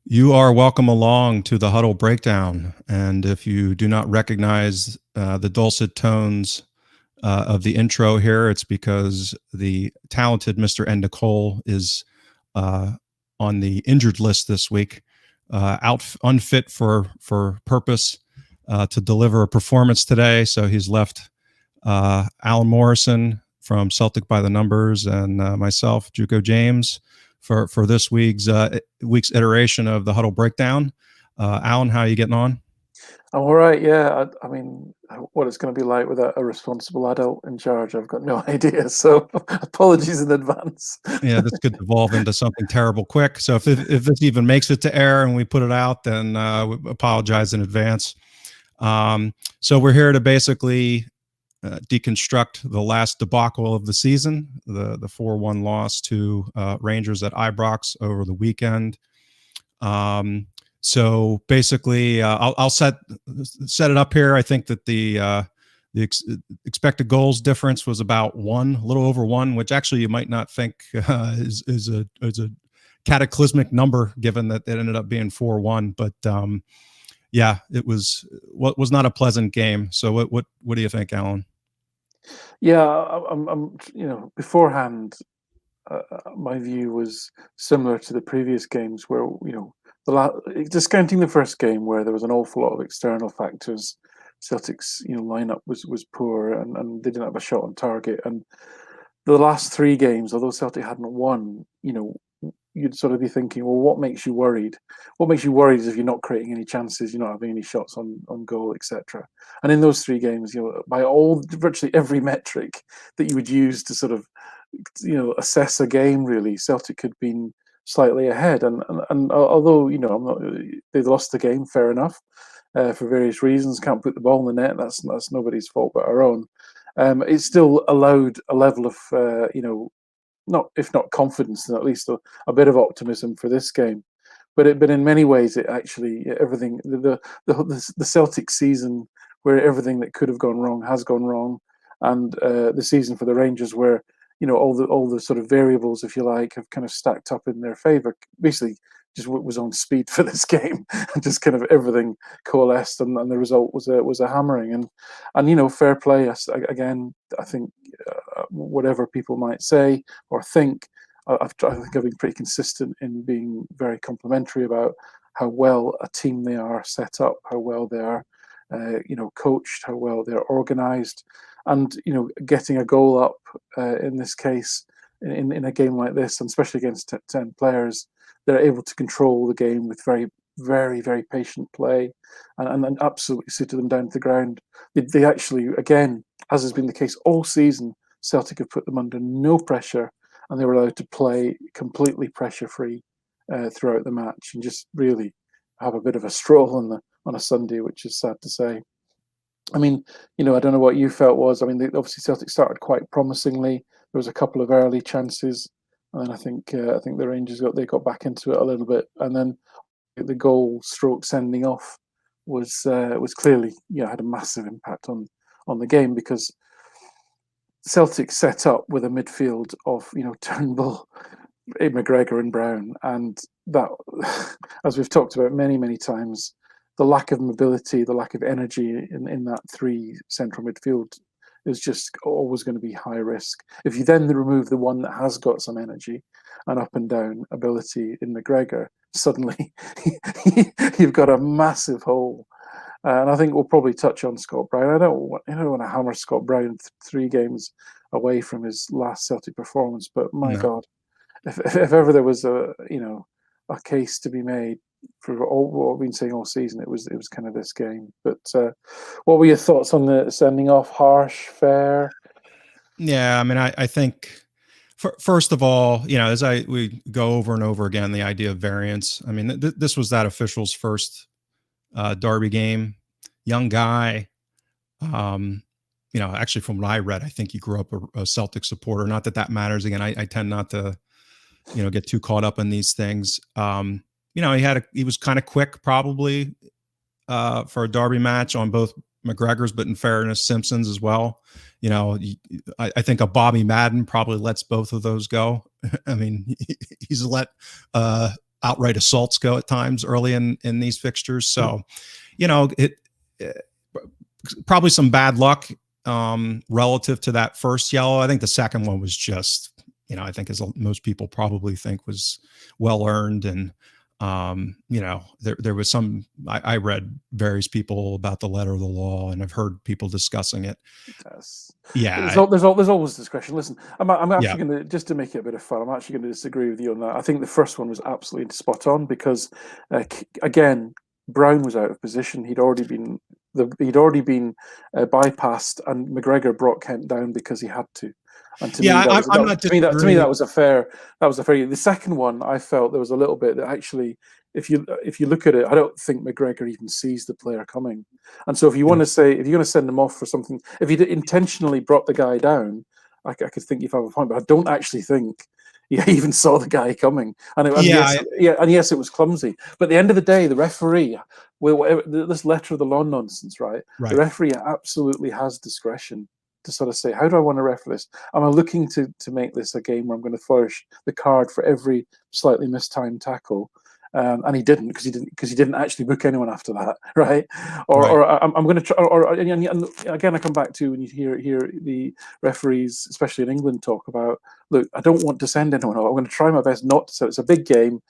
You are welcome along to the Huddle Breakdown. And if you do not recognize the dulcet tones of the intro here, it's because the talented Mr. N. Nicole is on the injured list this week, unfit for purpose to deliver a performance today. So he's left Alan Morrison from Celtic by the Numbers and myself, Juco James, for this week's iteration of the Huddle Breakdown. Alan, how are you getting on? I'm all right, yeah. I mean, what it's going to be like without a responsible adult in charge, I've got no idea. So apologies in advance. Yeah, this could devolve into something terrible quick. So if this even makes it to air and we put it out, then we apologize in advance. So we're here to basically deconstruct the last debacle of the season, the 4-1 loss to Rangers at Ibrox over the weekend. So basically, I'll set it up here. I think that the expected goals difference was about a little over one, which actually you might not think is a cataclysmic number, given that it ended up being 4-1. But yeah, it was not a pleasant game. So what do you think, Alan? Yeah, beforehand, my view was similar to the previous games where, discounting the first game where there was an awful lot of external factors. Celtic's, lineup was poor and they didn't have a shot on target. And the last three games, although Celtic hadn't won, you'd sort of be thinking, well, what makes you worried? What makes you worried is if you're not creating any chances, you're not having any shots on goal, etc. And in those three games, by virtually every metric that you would use to sort of, assess a game, really, Celtic had been slightly ahead. And although I'm not, they lost the game, fair enough, for various reasons. Can't put the ball in the net. That's nobody's fault but our own. It still allowed a level of not if not confidence, then at least a bit of optimism for this game. But in many ways, it actually everything the Celtic season where everything that could have gone wrong has gone wrong, and the season for the Rangers where all the sort of variables, if you like, have kind of stacked up in their favour. Basically, just was on speed for this game, and just kind of everything coalesced, and the result was a hammering. And fair play. Again, I think whatever people might say or think, I think I've been pretty consistent in being very complimentary about how well a team they are set up, how well they are, coached, how well they're organised, and getting a goal up in this case in a game like this, and especially against 10 players, they're able to control the game with very, very, very patient play, and absolutely suited them down to the ground. They actually, again, as has been the case all season, Celtic have put them under no pressure, and they were allowed to play completely pressure-free throughout the match, and just really have a bit of a stroll on a Sunday, which is sad to say. I mean, I don't know what you felt was. I mean, obviously Celtic started quite promisingly. There was a couple of early chances, and then I think the Rangers got back into it a little bit, and then the goal stroke sending off was clearly had a massive impact on the game, because Celtic set up with a midfield of Turnbull, McGregor, and Brown, and that, as we've talked about many times, the lack of mobility, the lack of energy in that three central midfield is just always going to be high risk. If you then remove the one that has got some energy and up and down ability in McGregor, suddenly you've got a massive hole. And I think we'll probably touch on Scott Brown. I don't want to hammer Scott Brown 3 games away from his last Celtic performance, but my No. God, if ever there was a case to be made for all what I've been saying all season, it was kind of this game. But what were your thoughts on the sending off? Harsh, fair? Yeah, I mean, I think first of all, as we go over and over again, the idea of variance. I mean, this was that official's first derby game. Young guy. Actually, from what I read, I think he grew up a Celtic supporter. Not that that matters. Again, I tend not to, get too caught up in these things. He was kind of quick, probably, for a derby match on both McGregor's, but in fairness, Simpson's as well. I think a Bobby Madden probably lets both of those go. I mean, he's let outright assaults go at times early in these fixtures. So, you know, it probably some bad luck relative to that first yellow. I think the second one was just, you know, I think as most people probably think was well earned. And, you know, there was some, I read various people about the letter of the law, and I've heard people discussing it. Yes. Yeah. There's always discretion. Listen, I'm actually Yeah. going to, just to make it a bit of fun, I'm actually going to disagree with you on that. I think the first one was absolutely spot on because, again, Brown was out of position. He'd already been bypassed, and McGregor brought Kent down because he had to. And to me, I'm not to me disagreeing. that was a fair. The second one, I felt there was a little bit that actually, if you look at it, I don't think McGregor even sees the player coming. And so if you want to say, if you're going to send him off for something, if you intentionally brought the guy down, I could think you have a point, but I don't actually think he even saw the guy coming. And yes, it was clumsy. But at the end of the day, the referee, this letter of the law nonsense, right? The referee absolutely has discretion to sort of say, how do I want to refer this? Am I looking to make this a game where I'm going to flourish the card for every slightly mistimed tackle? And he didn't, because he didn't actually book anyone after that, right? Or I'm going to try. And again, I come back to when you hear the referees, especially in England, talk about, look, I don't want to send anyone off. I'm going to try my best not to. So it's a big game.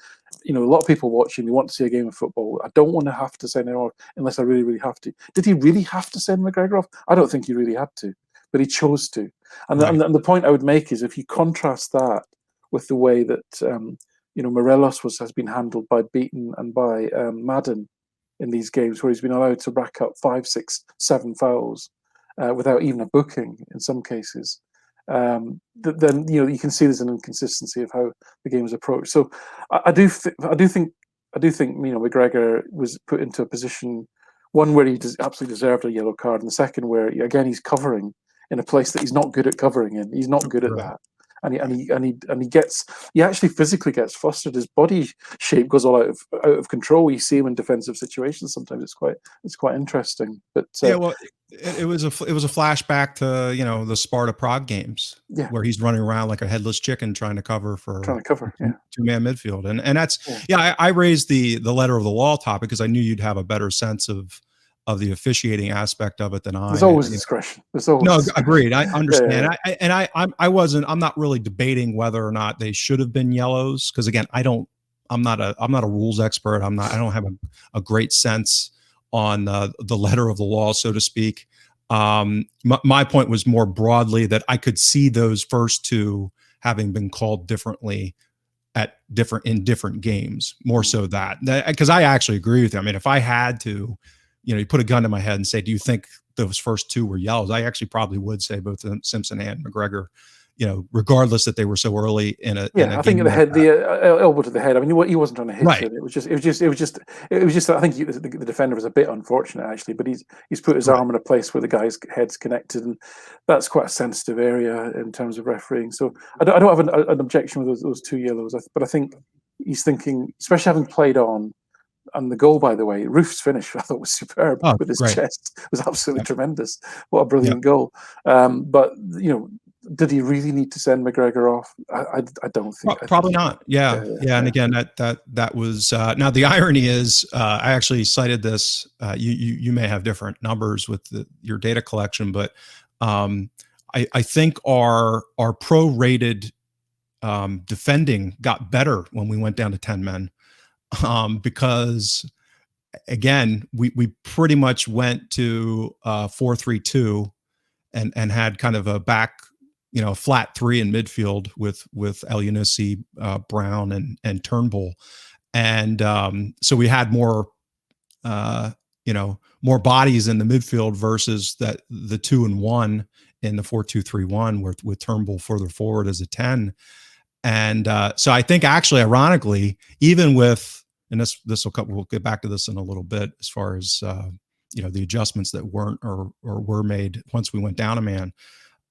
You know, a lot of people watching. They want to see a game of football. I don't want to have to send anyone off unless I really, really have to. Did he really have to send McGregor off? I don't think he really had to, but he chose to. And the point I would make is, if you contrast that with the way that you know, Morelos has been handled by Beaton and by Madden in these games, where he's been allowed to rack up 5, 6, 7 fouls without even a booking in some cases. Then you know, you can see there's an inconsistency of how the game is approached. So I do think you know, McGregor was put into a position, one where he absolutely deserved a yellow card, and the second where, again, he's covering in a place that he's not good at covering in. He's not good at that. He actually physically gets flustered. His body shape goes all out of control. You see him in defensive situations. Sometimes it's quite interesting. But well, it was a flashback to, you know, the Sparta Prague games, where he's running around like a headless chicken trying to cover two-man midfield, and that's I raised the letter of the law topic because I knew you'd have a better sense of the officiating aspect of it than I. There's always discretion. There's always no, agreed. I understand. I wasn't really debating whether or not they should have been yellows, because again, I'm not a rules expert. I don't have a great sense on the letter of the law, so to speak. My point was more broadly that I could see those first two having been called differently in different games, more so that, because I actually agree with you. I mean, if I had to, you know, you put a gun to my head and say, do you think those first two were yellows? I actually probably would say both Simpson and McGregor, you know, regardless that they were so early in a I think the head, the elbow to the head. I mean, he wasn't trying to hit him. It was just. I think the defender was a bit unfortunate, actually, but he's put his arm in a place where the guy's head's connected, and that's quite a sensitive area in terms of refereeing. So I don't have an objection with those two yellows, but I think he's thinking, especially having played on. And the goal, by the way, Roof's finish, I thought was superb with his chest. It was absolutely tremendous. What a brilliant goal. But, you know, did he really need to send McGregor off? I don't think. Probably not. Yeah. And again, that was now the irony is I actually cited this. You may have different numbers with your data collection, but I think our pro-rated defending got better when we went down to 10 men. Because again, we pretty much went to 4-3-2 and had kind of a back, you know, flat three in midfield with El Yunusi, Brown and Turnbull. And so we had more, you know, more bodies in the midfield versus the 2 and 1 in the 4-2-3-1 with Turnbull further forward as a 10. And so I think actually, ironically, even with, and we'll get back to this in a little bit, as far as you know, the adjustments that weren't or were made once we went down a man.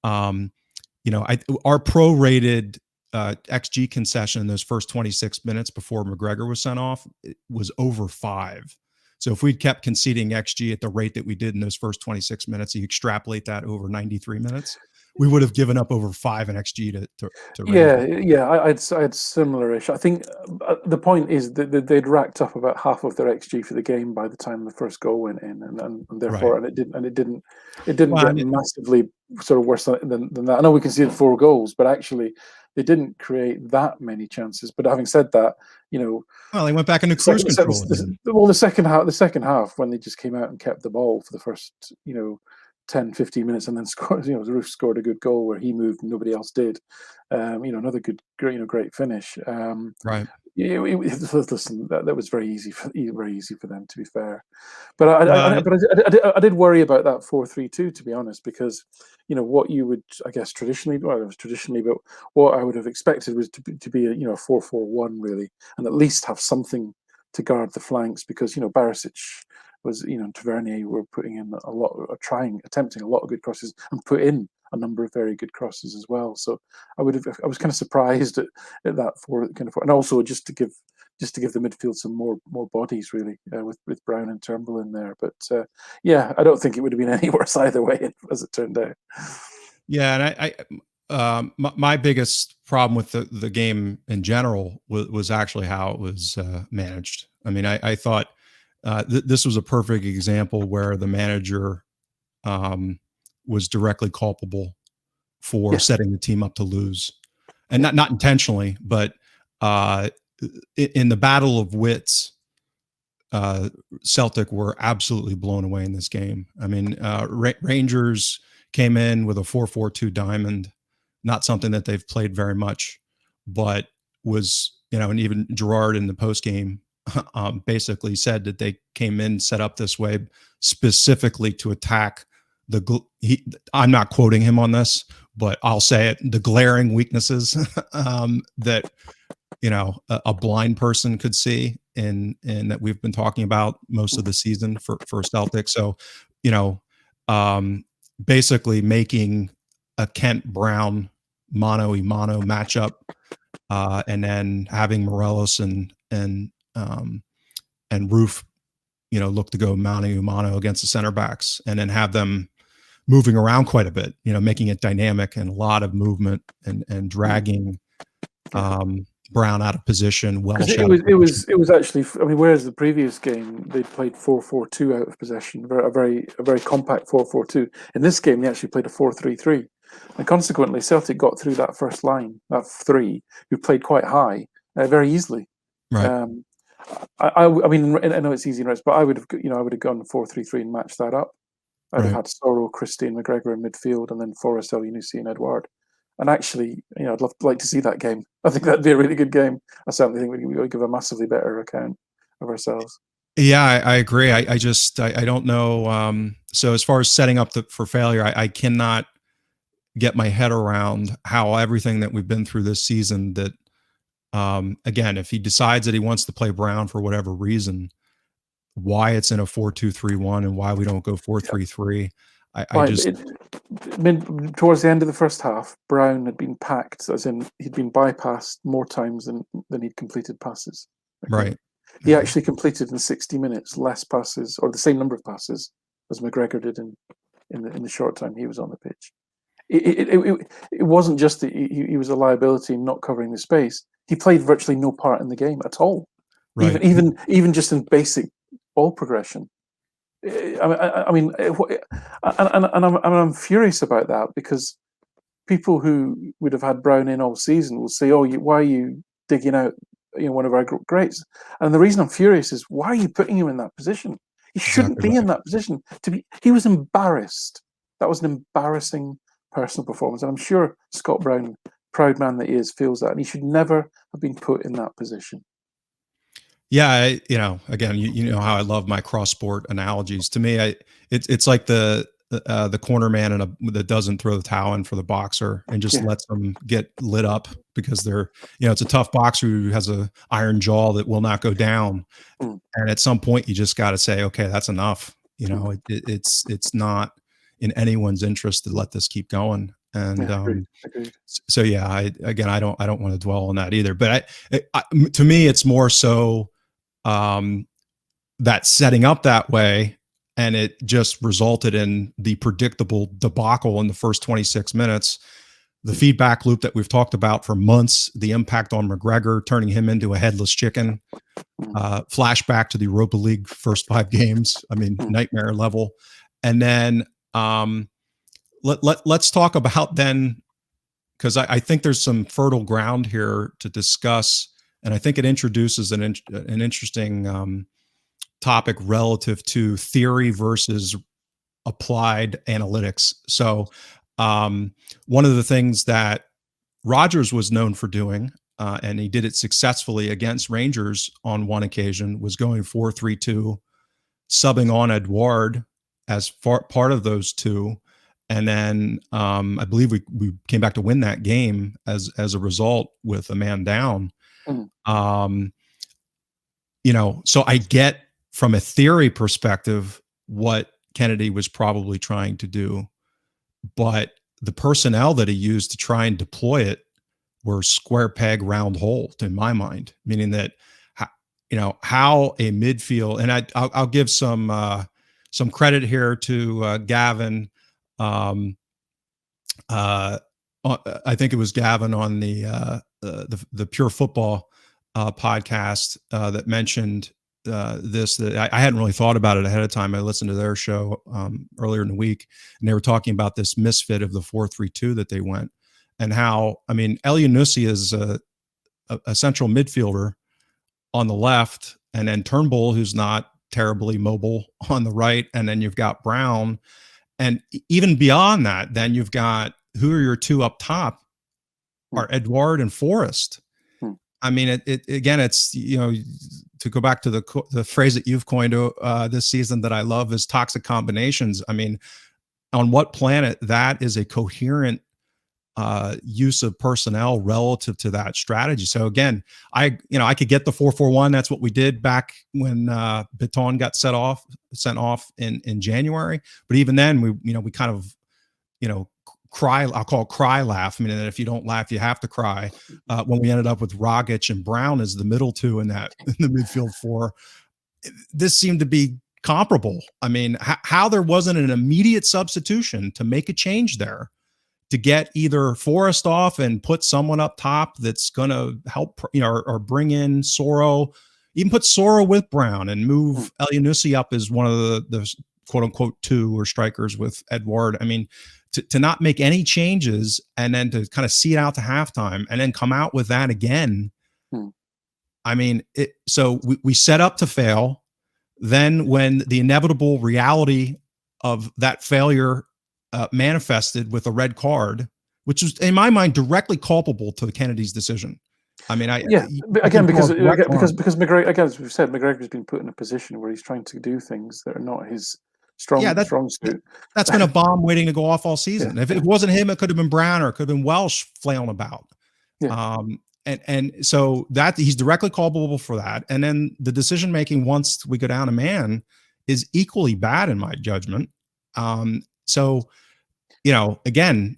You know, our prorated XG concession in those first 26 minutes before McGregor was sent off was over 5. So if we'd kept conceding XG at the rate that we did in those first 26 minutes, you extrapolate that over 93 minutes, we would have given up over 5 in XG to Yeah, Rangers. yeah, I had similar-ish. I think the point is that they'd racked up about half of their XG for the game by the time the first goal went in, and Right. therefore, it didn't Well, get massively sort of worse than that. I know we conceded 4 goals, but actually, they didn't create that many chances. But having said that, you know, they went back into the cruise second, control again. well, the second half when they just came out and kept the ball for the first, 10, 15 minutes, and then scored. Roof scored a good goal where he moved and nobody else did. Another good, great finish. Right. Listen, that was very easy for them, to be fair. But I, Well, but I did worry about that 4-3-2, to be honest, because what you would, I guess, traditionally, well, it was traditionally, but what I would have expected was to be a 4-4-1 really, and at least have something to guard the flanks, because Barisic was, and Tavernier were putting in attempting a lot of good crosses, and put in a number of very good crosses as well. So I was kind of surprised at that and also just to give the midfield some more bodies really, with Brown and Turnbull in there. But yeah, I don't think it would have been any worse either way, as it turned out. yeah, and my biggest problem with the game in general was actually how it was managed. I mean, I thought this was a perfect example where the manager was directly culpable for Yes, setting the team up to lose, and yeah, not intentionally, but uh, in the battle of wits, Celtic were absolutely blown away in this game. I mean, Rangers came in with a 4-4-2 diamond, not something that they've played very much, but was, and even Gerard in the post game basically said that they came in set up this way specifically to attack I'm not quoting him on this, but I'll say it, the glaring weaknesses that a blind person could see in that we've been talking about most of the season for Celtic. So, you know, um, basically making a Kent Brown mano a mano matchup, and then having Morelos and Roof, look to go mano a mano against the center backs, and then have them moving around quite a bit, making it dynamic and a lot of movement and dragging yeah. Brown out of position, Because Welsh it out of was it position. was it was actually, I mean, whereas the previous game they played 4-4-2 out of possession, a very compact 4-4-2. In this game they actually played a 4-3-3, and consequently Celtic got through that first line, that three, who played quite high, very easily. Right, Um, I mean, I know it's easy, but I would have gone 4-3-3 and matched that up. I'd have right. had Sorrell, Christie, and McGregor in midfield, and then Forrest, Elyounoussi, and Edouard. And actually, I'd like to see that game. I think that'd be a really good game. I certainly think we would give a massively better account of ourselves. Yeah, I agree. I just I don't know. So as far as setting up for failure, I cannot get my head around how everything that we've been through this season, that again, if he decides that he wants to play Brown for whatever reason, why it's in a 4-2-3-1 and why we don't go four Yeah. three three. I Right. just Towards the end of the first half, Brown had been packed, as in he'd been bypassed more times than he'd completed passes. Okay. right. He Yeah. actually completed in 60 minutes less passes, or the same number of passes as McGregor did in the short time he was on the pitch. It wasn't just that he was a liability in not covering the space. He played virtually no part in the game at all, even Right. even even just in basic ball progression. I'm furious about that, because people who would have had Brown in all season will say, "Oh, why are you digging out, one of our greats?" And the reason I'm furious is, why are you putting him in that position? He shouldn't Exactly be in right. that position. He was embarrassed. That was an embarrassing personal performance, and I'm sure Scott Brown, proud man that he is, feels that, and he should never have been put in that position. Yeah, again, you know how I love my cross sport analogies. To me, it's like the corner man that doesn't throw the towel in for the boxer and just Yeah. lets them get lit up because they're, it's a tough boxer who has a iron jaw that will not go down. Mm, And at some point, you just got to say, okay, that's enough. mm. It's not in anyone's interest to let this keep going. And Yeah, agreed. so yeah, I don't want to dwell on that either. But to me, it's more so that setting up that way and it just resulted in the predictable debacle in the first 26 minutes. The feedback loop that we've talked about for months, the impact on McGregor, turning him into a headless chicken, flashback to the Europa League first 5 games. I mean, nightmare level. And then let's talk about then, because I think there's some fertile ground here to discuss, and I think it introduces an interesting topic relative to theory versus applied analytics. So one of the things that Rodgers was known for doing, and he did it successfully against Rangers on one occasion, was going 4-3-2, subbing on Edouard as part of those two. And then I believe we came back to win that game as a result with a man down. So I get from a theory perspective what Kennedy was probably trying to do, but the personnel that he used to try and deploy it were square peg round hole in my mind, meaning that how a midfield, and I'll give some credit here to Gavin. I think it was Gavin on the Pure Football podcast that mentioned this, that I hadn't really thought about it ahead of time. I listened to their show earlier in the week, and they were talking about this misfit of the 4-3-2 that they went, and how, I mean, Elyounoussi is a central midfielder on the left, and then Turnbull, who's not terribly mobile, on the right, and then you've got Brown, and even beyond that, then you've got, who are your two up top are Edouard and Forrest. I mean, again, it's, to go back to the phrase that you've coined this season that I love is toxic combinations. I mean, on what planet that is a coherent use of personnel relative to that strategy? So again, I could get the 4-4-1. That's what we did back when Baton got sent off in January. But even then, we kind of, cry. I'll call it cry laugh. I mean, that if you don't laugh, you have to cry. When we ended up with Rogic and Brown as the middle two in the midfield four, this seemed to be comparable. I mean, how there wasn't an immediate substitution to make a change there, to get either Forrest off and put someone up top that's going to help, or bring in Soro, even put Soro with Brown and move Elyounoussi up as one of the quote unquote two or strikers with Edouard. I mean, to not make any changes and then to kind of see it out to halftime and then come out with that again. I mean, so we set up to fail. Then when the inevitable reality of that failure manifested with a red card, which was in my mind directly culpable to Kennedy's decision. I mean, because McGregor, again, as we've said, McGregor's been put in a position where he's trying to do things that are not his strong suit. That's been a bomb waiting to go off all season. If it wasn't him, it could have been Brown, or it could have been Welsh flailing about. And so that he's directly culpable for that. And then the decision making once we go down a man is equally bad in my judgment. So, again,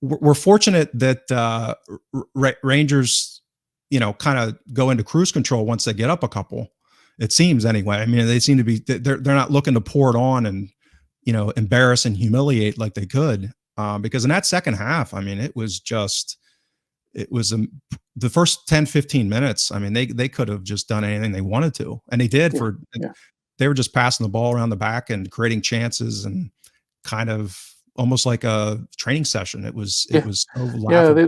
we're fortunate that Rangers, kind of go into cruise control once they get up a couple. It seems anyway. I mean, they seem to be, they're not looking to pour it on and, embarrass and humiliate like they could. Because in that second half, I mean, it was the first 10, 15 minutes. I mean, they could have just done anything they wanted to, and they did. They were just passing the ball around the back and creating chances, and kind of almost like a training session. It was so laughable.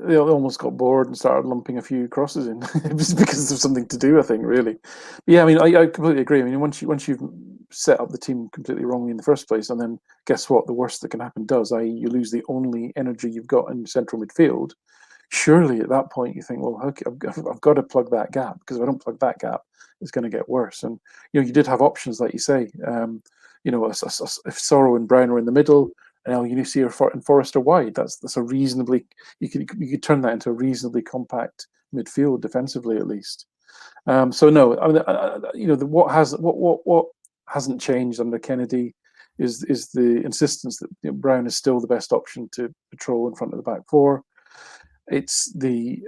They almost got bored and started lumping a few crosses in. It was because of something to do, I think, really. But I mean, I completely agree. I mean, once you've set up the team completely wrongly in the first place, and then guess what? The worst that can happen does, i.e., you lose the only energy you've got in central midfield. Surely at that point you think, well, okay, I've got to plug that gap, because if I don't plug that gap, it's going to get worse. And you did have options, like you say. If Soro and Brown are in the middle, and Elyounoussi and Forrest are wide, that's a reasonably, you could turn that into a reasonably compact midfield defensively, at least. So no, I mean, what hasn't changed under Kennedy is the insistence that Brown is still the best option to patrol in front of the back four. It's the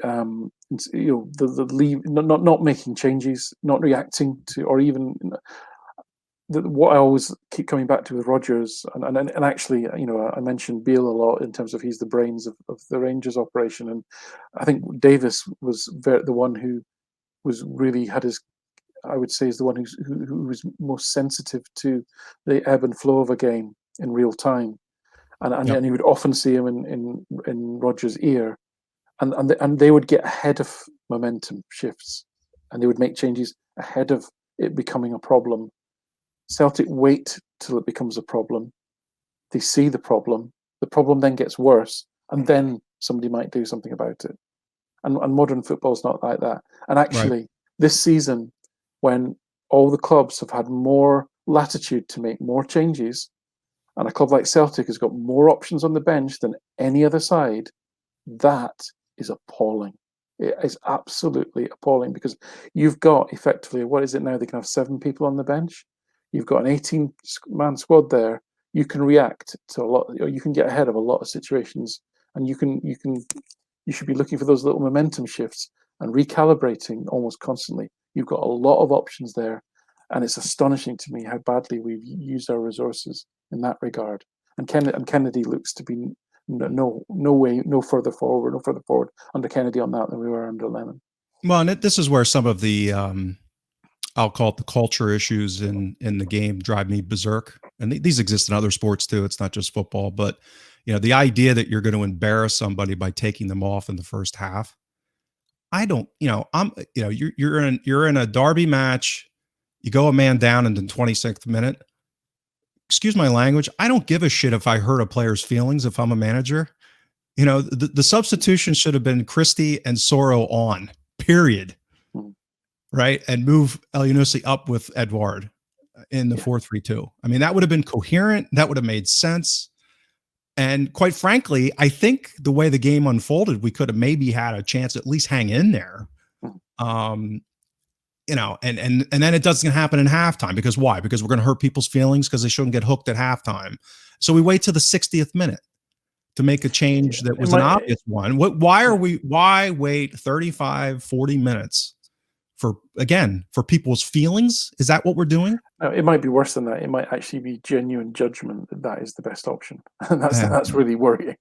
leave, not making changes, not reacting to, or even what I always keep coming back to with Rodgers, and actually, I mentioned Beale a lot in terms of he's the brains of the Rangers operation, and I think Davis was the one who was really had his, I would say, is the one who was most sensitive to the ebb and flow of a game in real time, Yep. and you would often see him in Rodgers' ear, and they would get ahead of momentum shifts, and they would make changes ahead of it becoming a problem. Celtic wait till it becomes a problem. They see the problem then gets worse, and then somebody might do something about it. And modern football's not like that. And Right. actually, this season, when all the clubs have had more latitude to make more changes, and a club like Celtic has got more options on the bench than any other side, that is appalling. It is absolutely appalling, because you've got effectively, what is it now? They can have 7 people on the bench. You've got an 18-man squad there. You can react to a lot, or you can get ahead of a lot of situations, and you should be looking for those little momentum shifts and recalibrating almost constantly. You've got a lot of options there, and it's astonishing to me how badly we've used our resources in that regard. And Kennedy looks to be no further forward under Kennedy on that than we were under Lennon. Well, and this is where some of the I'll call it the culture issues in the game drive me berserk. And these exist in other sports too. It's not just football, but the idea that you're going to embarrass somebody by taking them off in the first half. I don't, you're in a derby match. You go a man down in the 26th minute. Excuse my language. I don't give a shit if I hurt a player's feelings if I'm a manager. The substitution should have been Christie and Soro on, period. Right? And move El up with Edouard in the 4-3-2. I mean, that would have been coherent. That would have made sense. And quite frankly, I think the way the game unfolded, we could have maybe had a chance at least hang in there. And then it doesn't happen in halftime. Because why? Because we're going to hurt people's feelings because they shouldn't get hooked at halftime. So we wait to the 60th minute to make a change that was an obvious one. Why wait 35, 40 minutes for people's feelings? Is that what we're doing? No, it might be worse than that. It might actually be genuine judgment that is the best option. And that's really worrying.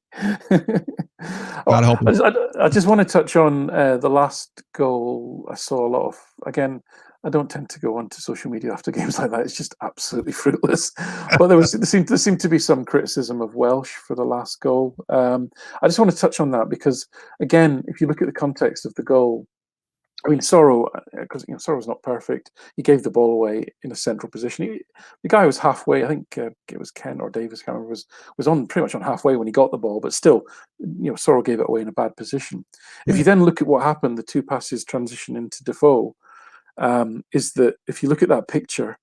God help us. I just want to touch on the last goal. I saw a lot of, again, I don't tend to go onto social media after games like that. It's just absolutely fruitless. But there seemed to be some criticism of Welsh for the last goal. I just want to touch on that because, again, if you look at the context of the goal, I mean, Soro, because Soro's not perfect. He gave the ball away in a central position. The guy was halfway. I think it was Ken or Davis. I can't remember. Was on pretty much on halfway when he got the ball, but still, Soro gave it away in a bad position. If you then look at what happened, the 2 passes transition into Defoe, is that if you look at that picture,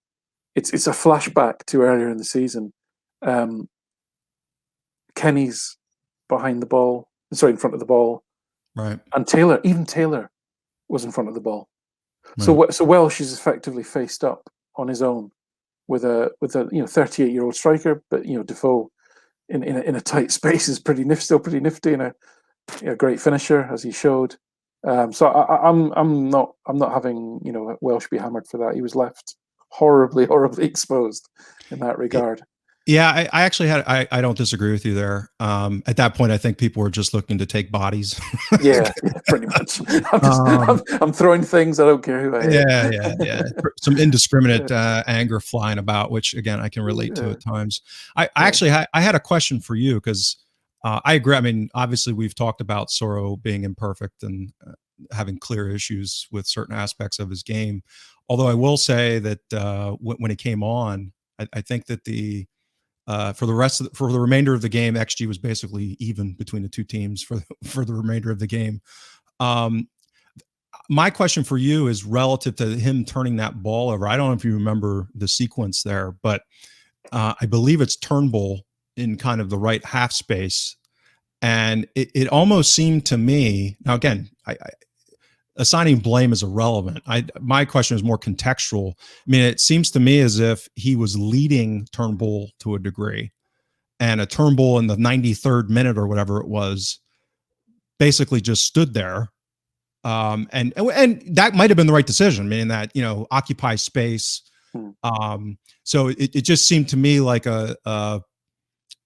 it's a flashback to earlier in the season. Kenny's behind the ball, in front of the ball, right? And Taylor was in front of the ball. Right. So Welsh is effectively faced up on his own with a 38-year-old striker, but Defoe in a tight space is still pretty nifty, and a great finisher as he showed. So I'm not having Welsh be hammered for that. He was left horribly exposed in that regard. Yeah, I actually I don't disagree with you there. At that point, I think people were just looking to take bodies. yeah, pretty much. I'm throwing things. I don't care who I am. Yeah. Some indiscriminate anger flying about, which again I can relate to at times. I had a question for you because I agree. I mean, obviously we've talked about Soro being imperfect and having clear issues with certain aspects of his game. Although I will say that when he came on, I think that for the remainder of the game, XG was basically even between the two teams for the remainder of the game. My question for you is relative to him turning that ball over. I don't know if you remember the sequence there, but I believe it's Turnbull in kind of the right half space. And it almost seemed to me, now again, assigning blame is irrelevant. My question is more contextual. I mean, it seems to me as if he was leading Turnbull to a degree, and a Turnbull in the 93rd minute or whatever it was basically just stood there. And that might have been the right decision, meaning that, occupy space, mm, So it just seemed to me like a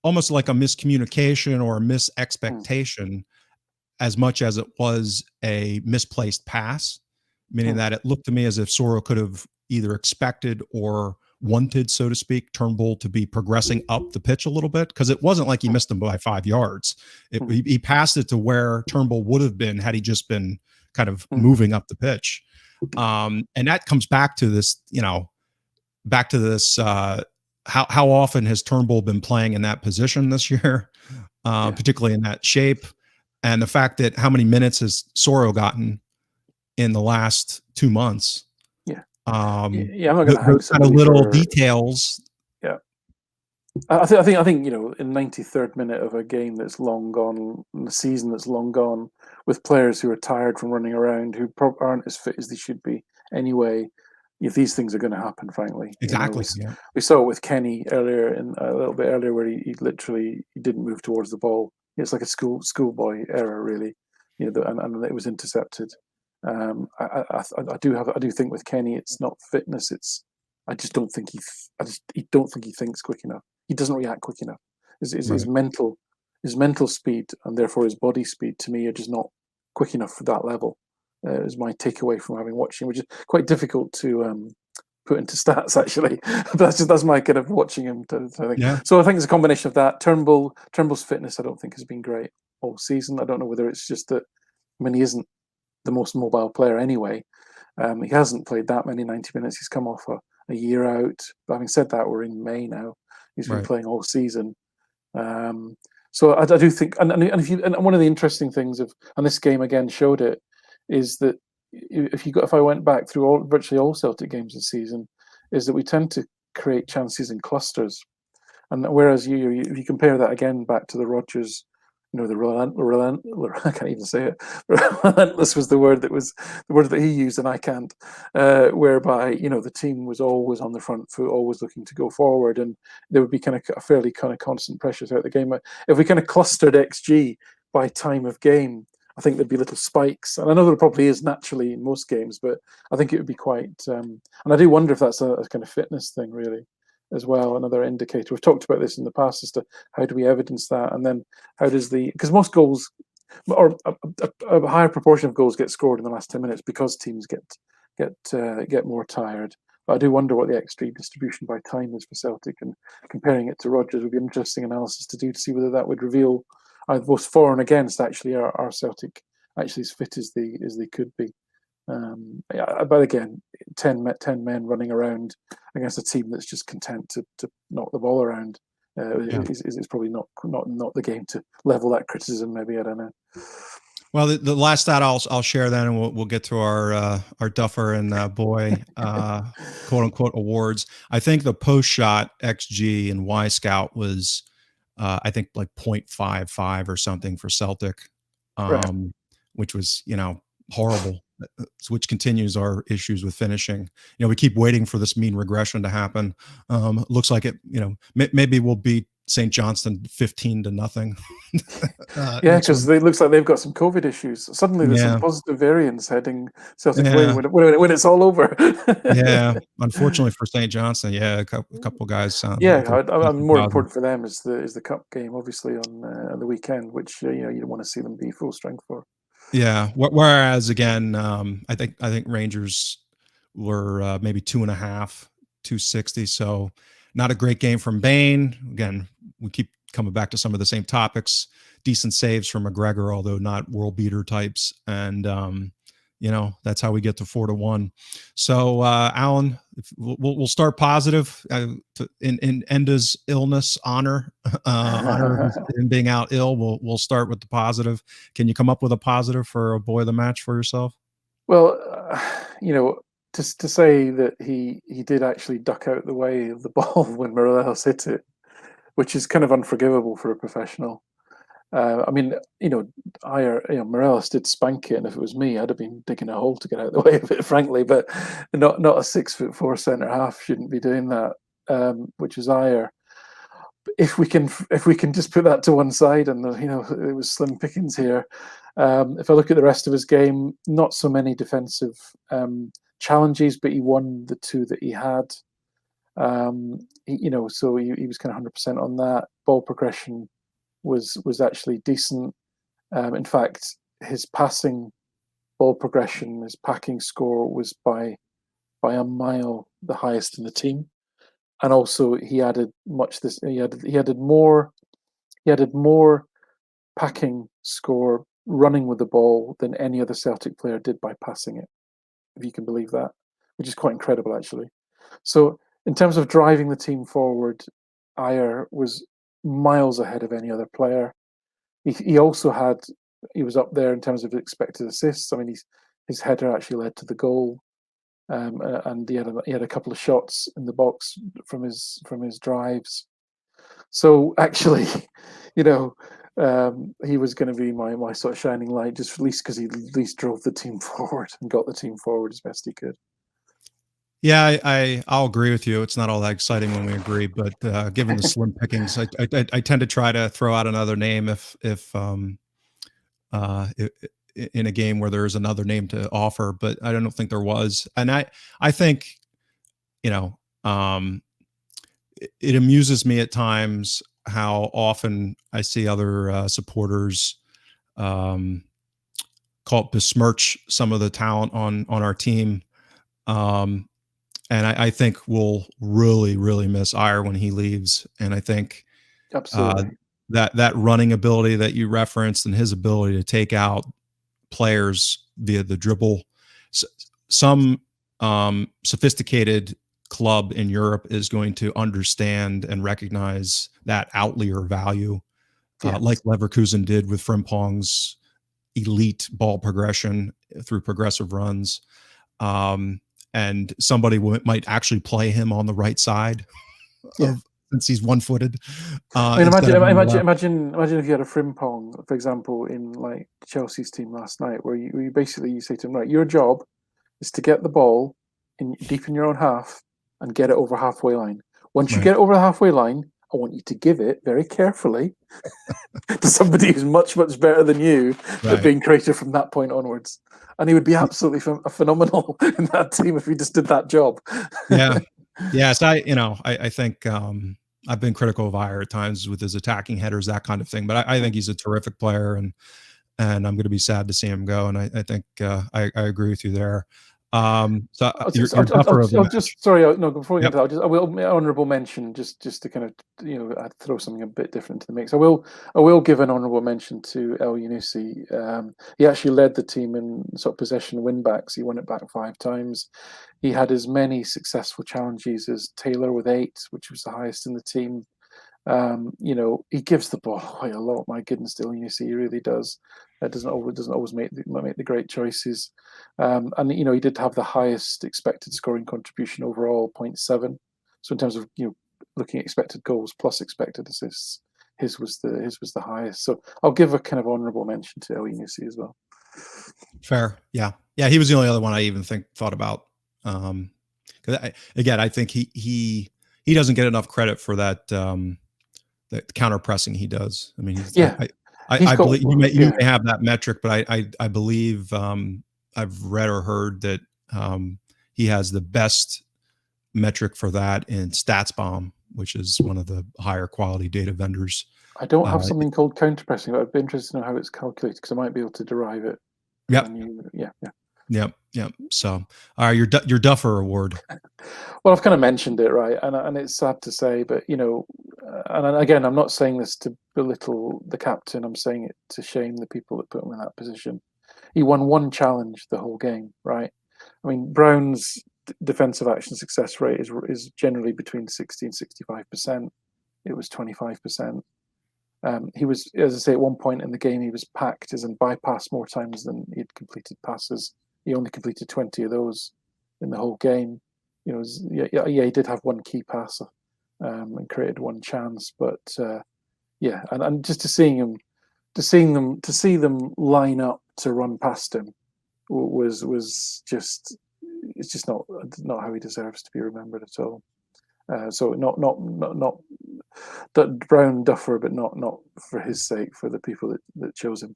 almost like a miscommunication or a mm, misexpectation as much as it was a misplaced pass, meaning mm, that it looked to me as if Soro could have either expected or wanted, so to speak, Turnbull to be progressing up the pitch a little bit, because it wasn't like he mm, missed him by 5 yards. mm, He passed it to where Turnbull would have been had he just been kind of mm. moving up the pitch. And that comes back to this, back to this. How often has Turnbull been playing in that position this year, Yeah, particularly in that shape? And the fact that how many minutes has Soro gotten in the last 2 months? yeah, yeah. I'm not going to hang Those kind of somebody little for. details. Yeah, I think in 93rd minute of a game that's long gone, in a season that's long gone, with players who are tired from running around, who aren't as fit as they should be anyway. If these things are going to happen, frankly, Exactly. Yeah. we saw it with Kenny earlier, in a little bit earlier, where he literally he didn't move towards the ball. It's like a schoolboy error, really. And it was intercepted. I do think with Kenny, it's not fitness. I just don't think he don't think he thinks quick enough. He doesn't react quick enough. His Right. mental speed, and therefore his body speed, to me, are just not quick enough for that level. Is my takeaway from having watched him, which is quite difficult to put into stats, actually. But that's my kind of watching him to think. Yeah. So I think it's a combination of that. Turnbull's fitness, I don't think, has been great all season. I don't know whether it's just that. I mean, he isn't the most mobile player anyway. He hasn't played that many 90 minutes. He's come off a year out. But having said that, we're in May now. He's been Right. playing all season. So I do think, and one of the interesting things and this game again showed it, is that if I went back through virtually all Celtic games this season, is that we tend to create chances in clusters. And whereas if you compare that again back to the Rodgers, I can't even say it. Relentless was the word that he used, and I can't. Whereby the team was always on the front foot, always looking to go forward, and there would be kind of a fairly kind of constant pressure throughout the game. If we kind of clustered XG by time of game, I think there'd be little spikes, and I know there probably is naturally in most games, but I think it would be quite. And I do wonder if that's a kind of fitness thing, really, as well. Another indicator. We've talked about this in the past as to how do we evidence that, and then how does because most goals, or a higher proportion of goals, get scored in the last 10 minutes because teams get more tired. But I do wonder what the XG distribution by time is for Celtic, and comparing it to Rodgers would be an interesting analysis to do to see whether that would reveal both for and against actually are Celtic actually as fit as they could be. But again, 10 men running around against a team that's just content to knock the ball around Yeah. is probably not the game to level that criticism. Maybe, I don't know. Well, the last stat I'll share then, and we'll get to our Duffer and Boy quote unquote awards. I think the post shot XG and Y Scout was I think like 0.55 or something for Celtic, Right. which was horrible. Which continues our issues with finishing. We keep waiting for this mean regression to happen. Looks like it. Maybe we'll beat St. Johnston 15-0. Yeah, because it looks like they've got some COVID issues. Suddenly, there's some Yeah, positive variants heading Celtic's way yeah, when it's all over. yeah. Unfortunately for St. Johnston, yeah, a couple guys Yeah, they're testing more positive. important for them is the cup game, obviously on the weekend, which you don't want to see them be full strength for. Yeah. Whereas again, I think Rangers were maybe 2.5, 260. So not a great game from Bain. Again, we keep coming back to some of the same topics. Decent saves from McGregor, although not world beater types. And that's how we get to 4-1. So Alan, we'll start positive in Enda's illness honor him being out ill. We'll start with the positive. Can you come up with a positive for a boy of the match for yourself? Well, to say that he did actually duck out the way of the ball when Morelos hit it, which is kind of unforgivable for a professional. I mean, Morelos did spank it, and if it was me, I'd have been digging a hole to get out of the way of it, frankly. But not a 6'4" centre half shouldn't be doing that, which is Ayer. If we can just put that to one side, and it was slim pickings here. If I look at the rest of his game, not so many defensive challenges, but he won the two that he had. So he was kind of 100% on that. Ball progression was actually decent. In fact, his passing ball progression, his packing score was by a mile the highest in the team. And also he added more packing score running with the ball than any other Celtic player did by passing it, if you can believe that, which is quite incredible actually. So in terms of driving the team forward, Ayer was miles ahead of any other player. He also he was up there in terms of expected assists. I mean, his header actually led to the goal, and he had a couple of shots in the box from his drives. So actually, you know, he was going to be my sort of shining light, just at least because he at least drove the team forward and got the team forward as best he could. Yeah, I'll agree with you. It's not all that exciting when we agree, but given the slim pickings, I tend to try to throw out another name if uh, i- in a game where there's another name to offer, but I don't think there was. And I think, you know, it amuses me at times how often I see other supporters um, besmirch some of the talent on our team. Um, and I think we'll really, really miss Ayer when he leaves. And I think uh, Absolutely. that running ability that you referenced and his ability to take out players via the dribble. Some sophisticated club in Europe is going to understand and recognize that outlier value, like Yes. Leverkusen did with Frimpong's elite ball progression through progressive runs. Um, and somebody might actually play him on the right side Yeah. of since he's one-footed I mean, instead of on the left. imagine if you had a Frimpong, for example, in like Chelsea's team last night, where you basically you say to him, right, your job is to get the ball deep in your own half and get it over halfway line. Once you Right, get it over the halfway line, I want you to give it very carefully to somebody who's much much better than you at right. being creative from that point onwards. And he would be absolutely phenomenal in that team if he just did that job. Yeah. Yes, I think I've been critical of Ayer at times with his attacking headers, that kind of thing. But I think he's a terrific player, and I'm going to be sad to see him go. And I think I agree with you there. So your buffer of the I'll match. just sorry, no, before we get Yep. into that, I will honourable mention just to kind of I'd throw something a bit different to the mix. I will give an honourable mention to El Yunusi. He actually led the team in sort of possession win backs. He won it back 5 times. He had as many successful challenges as Taylor with 8, which was the highest in the team. He gives the ball away a lot. My goodness, Dylan, you see, he really does. Doesn't always make the great choices. And he did have the highest expected scoring contribution overall, 0.7. So in terms of looking at expected goals plus expected assists, his was the highest. So I'll give a kind of honourable mention to El Yunusi as well. Fair. Yeah. Yeah. He was the only other one I even thought about. Because again, I think he doesn't get enough credit for that counter pressing he does. I mean, Yeah, he's I got believe you yeah. may have that metric, but I believe I've read or heard that he has the best metric for that in StatsBomb, which is one of the higher quality data vendors. I don't have Uh, something called counter pressing, but I'd be interested to know how it's calculated because I might be able to derive it from a yep, new. Yeah, yeah. yep. So, all right, your Duffer Award. Well, I've kind of mentioned it, right? And it's sad to say, but and again, I'm not saying this to belittle the captain. I'm saying it to shame the people that put him in that position. He won one challenge the whole game, right? I mean, Brown's defensive action success rate is generally between 60 and 65%. It was 25%. He was, as I say, at one point in the game, he was packed as in bypassed more times than he'd completed passes. He only completed 20 of those in the whole game. He did have one key pass and created one chance, but and just to see them line up to run past him was just it's just not how he deserves to be remembered at all. So not Brown Duffer, but not for his sake, for the people that chose him.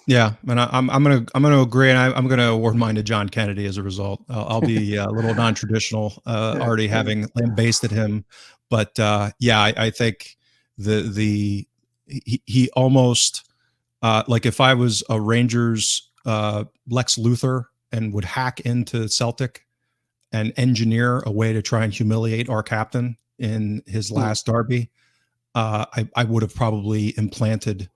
Yeah, and I'm gonna agree, and I'm gonna award mine to John Kennedy as a result. I'll be a little non-traditional, Yeah, already yeah, having lambasted him, but yeah, I think the he almost like if I was a Rangers Lex Luthor and would hack into Celtic and engineer a way to try and humiliate our captain in his mm, last derby, I would have probably implanted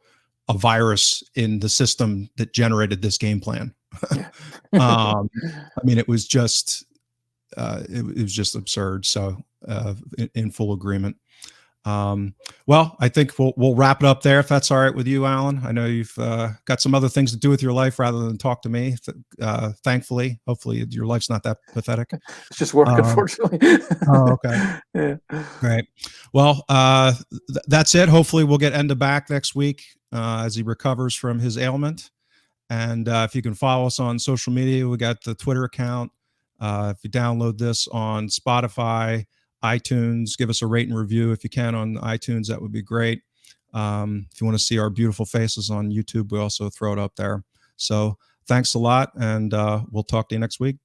a virus in the system that generated this game plan. yeah. I mean, it was just absurd. So, in full agreement. Um, well, I think we'll wrap it up there if that's all right with you, Alan. I know you've got some other things to do with your life rather than talk to me. Thankfully, hopefully your life's not that pathetic. It's just work, Um, unfortunately. oh, okay. Yeah. Great. Well, that's it. Hopefully, we'll get Enda back next week as he recovers from his ailment. And if you can follow us on social media, we got the Twitter account. If you download this on Spotify, iTunes, give us a rate and review if you can on iTunes. That would be great. If you want to see our beautiful faces on YouTube, we also throw it up there. So thanks a lot, and we'll talk to you next week.